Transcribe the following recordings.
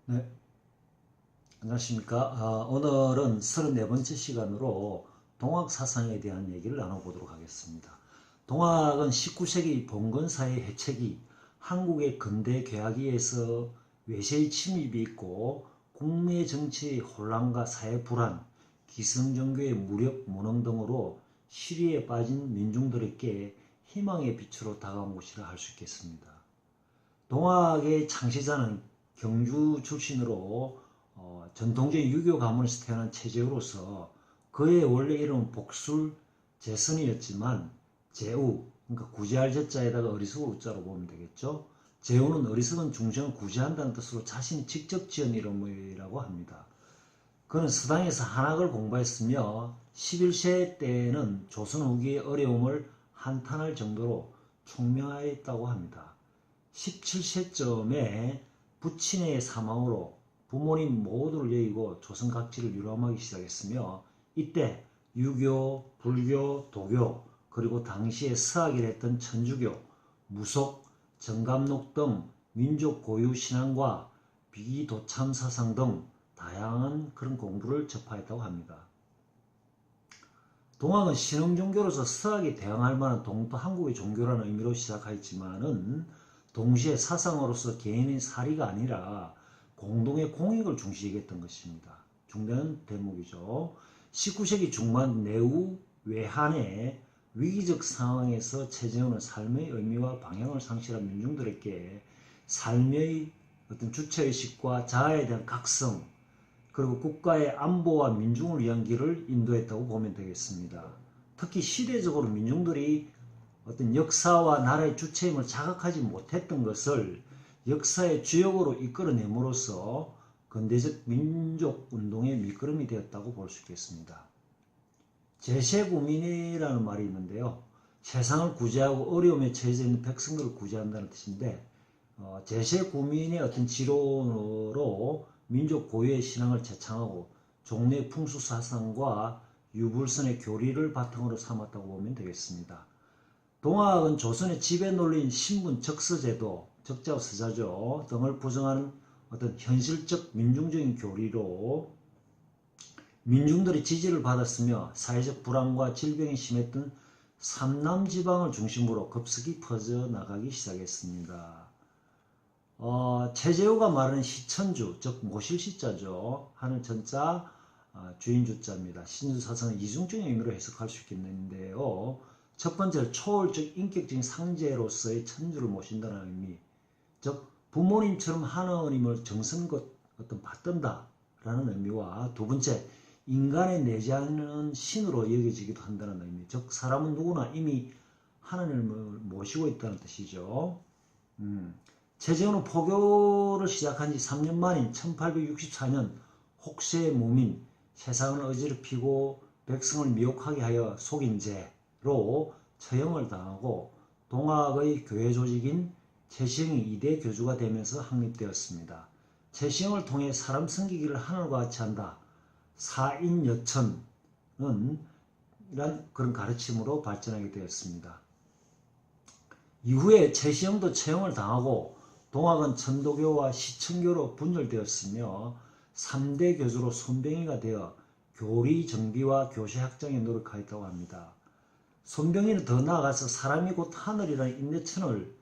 네, 안녕하십니까. 오늘은 34번째 시간으로 동학 사상에 대한 얘기를 나눠보도록 하겠습니다. 동학은 19세기 봉건사의 해체기, 한국의 근대 개화기에서 외세의 침입이 있고 국내 정치의 혼란과 사회 불안, 기성종교의 무력 무능 등으로 시리에 빠진 민중들에게 희망의 빛으로 다가온 곳이라 할 수 있겠습니다. 동학의 창시자는 경주 출신으로 전통적인 유교 가문에서 태어난 최재우로서 그의 원래 이름은 복술재선이었지만 재우, 그러니까 구제할 제자에다가 어리석을 우자로 보면 되겠죠. 재우는 어리석은 중생을 구제한다는 뜻으로 자신이 직접 지은 이름이라고 합니다. 그는 서당에서 한학을 공부했으며 11세 때에는 조선 후기의 어려움을 한탄할 정도로 총명하였다고 합니다. 17세쯤에 부친의 사망으로 부모님 모두를 여의고 조선 각지를 유람하기 시작했으며 이때 유교, 불교, 도교 그리고 당시에 서학이라 했던 천주교, 무속, 정감록 등 민족 고유 신앙과 비도참 사상 등 다양한 그런 공부를 접하였다고 합니다. 동학은 신흥종교로서 서학에 대항할 만한 동또 한국의 종교라는 의미로 시작하였지만은 동시에 사상으로서 개인의 사리가 아니라 공동의 공익을 중시했던 것입니다. 중대한 대목이죠. 19세기 중반 내후 외한의 위기적 상황에서 최재훈은 삶의 의미와 방향을 상실한 민중들에게 삶의 어떤 주체의식과 자아에 대한 각성, 그리고 국가의 안보와 민중을 위한 길을 인도했다고 보면 되겠습니다. 특히 시대적으로 민중들이 어떤 역사와 나라의 주체임을 자각하지 못했던 것을 역사의 주역으로 이끌어냄으로써 근대적 민족운동의 밑거름이 되었다고 볼 수 있겠습니다. 제세구민이라는 말이 있는데요. 세상을 구제하고 어려움에 처해져 있는 백성들을 구제한다는 뜻인데 제세구민의 어떤 지론으로 민족 고유의 신앙을 재창하고 종래 풍수사상과 유불선의 교리를 바탕으로 삼았다고 보면 되겠습니다. 동학은 조선의 지배 논리인 신분 적서제도, 적자와 서자죠 등을 부정하는 어떤 현실적 민중적인 교리로 민중들의 지지를 받았으며 사회적 불안과 질병이 심했던 삼남지방을 중심으로 급속히 퍼져나가기 시작했습니다. 최재우가 말하는 시천주, 즉 모실시자죠. 하늘천자, 주인주자입니다. 신주사상은 이중적인 의미로 해석할 수 있겠는데요. 첫 번째는 초월적 인격적인 상제로서의 천주를 모신다는 의미, 즉 부모님처럼 하나님을 정성껏 어떤 받든다라는 의미와 두 번째 인간에 내재하는 신으로 여겨지기도 한다는 의미, 즉 사람은 누구나 이미 하나님을 모시고 있다는 뜻이죠. 최재훈은 포교를 시작한 지 3년 만인 1864년 혹세의 무민, 세상을 어지럽히고 백성을 미혹하게 하여 속인 죄로 처형을 당하고 동학의 교회 조직인 최시영이 2대 교주가 되면서 확립되었습니다. 최시영을 통해 사람 섬기기를 하늘과 같이 한다. 사인여천은 이란 그런 가르침으로 발전하게 되었습니다. 이후에 최시영도 처형을 당하고 동학은 천도교와 시천교로 분열되었으며 3대 교주로 손병희가 되어 교리 정비와 교세 확장에 노력하였다고 합니다. 손병희는 더 나아가서 사람이 곧 하늘이라는 인내천을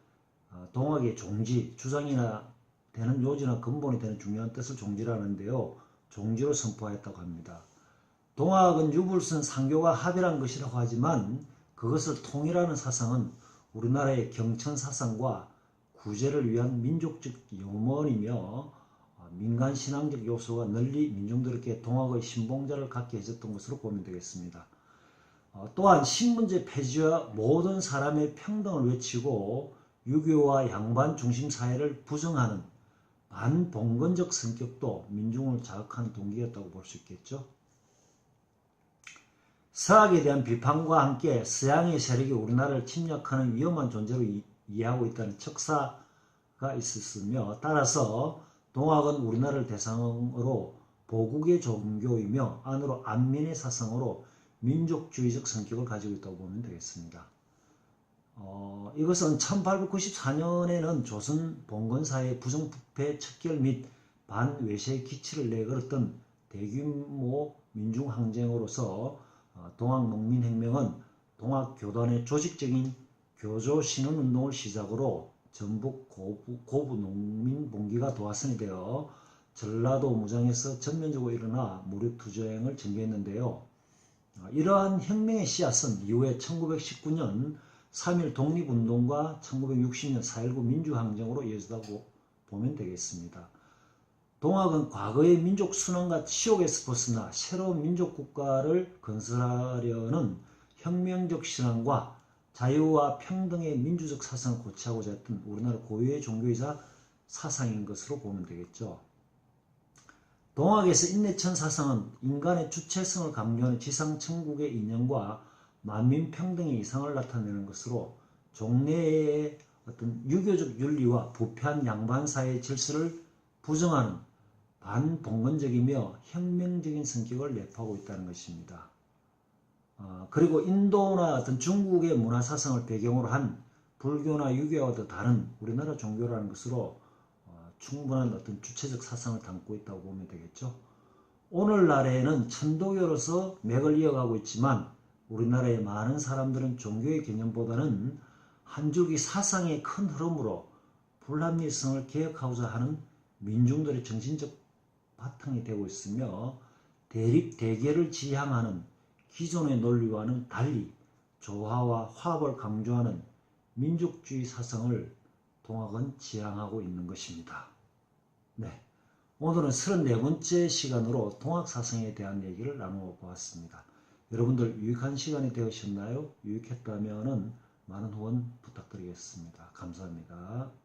동학의 종지, 주장이나 되는 요지나 근본이 되는 중요한 뜻을 종지라는데요. 종지로 선포하였다고 합니다. 동학은 유불선 상교가 합일한 것이라고 하지만 그것을 통일하는 사상은 우리나라의 경천사상과 구제를 위한 민족적 염원이며 민간신앙적 요소가 널리 민중들에게 동학의 신봉자를 갖게 해줬던 것으로 보면 되겠습니다. 또한 신분제 폐지와 모든 사람의 평등을 외치고 유교와 양반 중심 사회를 부정하는 반봉건적 성격도 민중을 자극하는 동기였다고 볼 수 있겠죠. 서학에 대한 비판과 함께 서양의 세력이 우리나라를 침략하는 위험한 존재로 이해하고 있다는 척사가 있었으며 따라서 동학은 우리나라를 대상으로 보국의 종교이며 안으로 안민의 사상으로 민족주의적 성격을 가지고 있다고 보면 되겠습니다. 이것은 1894년에는 조선 봉건사의 부정부패 척결 및 반외세의 기치를 내걸었던 대규모 민중항쟁으로서 동학농민혁명은 동학교단의 조직적인 교조신원운동을 시작으로 전북 고부 농민봉기가 도화선이 되어 전라도 무장에서 전면적으로 일어나 무력투쟁을 전개했는데요. 이러한 혁명의 씨앗은 이후에 1919년 3.1 독립운동과 1960년 4.19 민주항쟁으로 이어지다고 보면 되겠습니다. 동학은 과거의 민족 순환과 치욕에서 벗어나 새로운 민족국가를 건설하려는 혁명적 신앙과 자유와 평등의 민주적 사상을 고취하고자 했던 우리나라 고유의 종교이자 사상인 것으로 보면 되겠죠. 동학에서 인내천 사상은 인간의 주체성을 강조하는 지상천국의 이념과 만민평등의 이상을 나타내는 것으로 종래의 어떤 유교적 윤리와 부패한 양반사회의 질서를 부정하는 반봉건적이며 혁명적인 성격을 내포하고 있다는 것입니다. 그리고 인도나 어떤 중국의 문화사상을 배경으로 한 불교나 유교와도 다른 우리나라 종교라는 것으로 충분한 어떤 주체적 사상을 담고 있다고 보면 되겠죠. 오늘날에는 천도교로서 맥을 이어가고 있지만 우리나라의 많은 사람들은 종교의 개념보다는 한 줄기 사상의 큰 흐름으로 불합리성을 개혁하고자 하는 민중들의 정신적 바탕이 되고 있으며 대립 대결을 지향하는 기존의 논리와는 달리 조화와 화합을 강조하는 민족주의 사상을 동학은 지향하고 있는 것입니다. 네, 오늘은 34번째 시간으로 동학사상에 대한 얘기를 나누어 보았습니다. 여러분들 유익한 시간이 되셨나요? 유익했다면 많은 후원 부탁드리겠습니다. 감사합니다.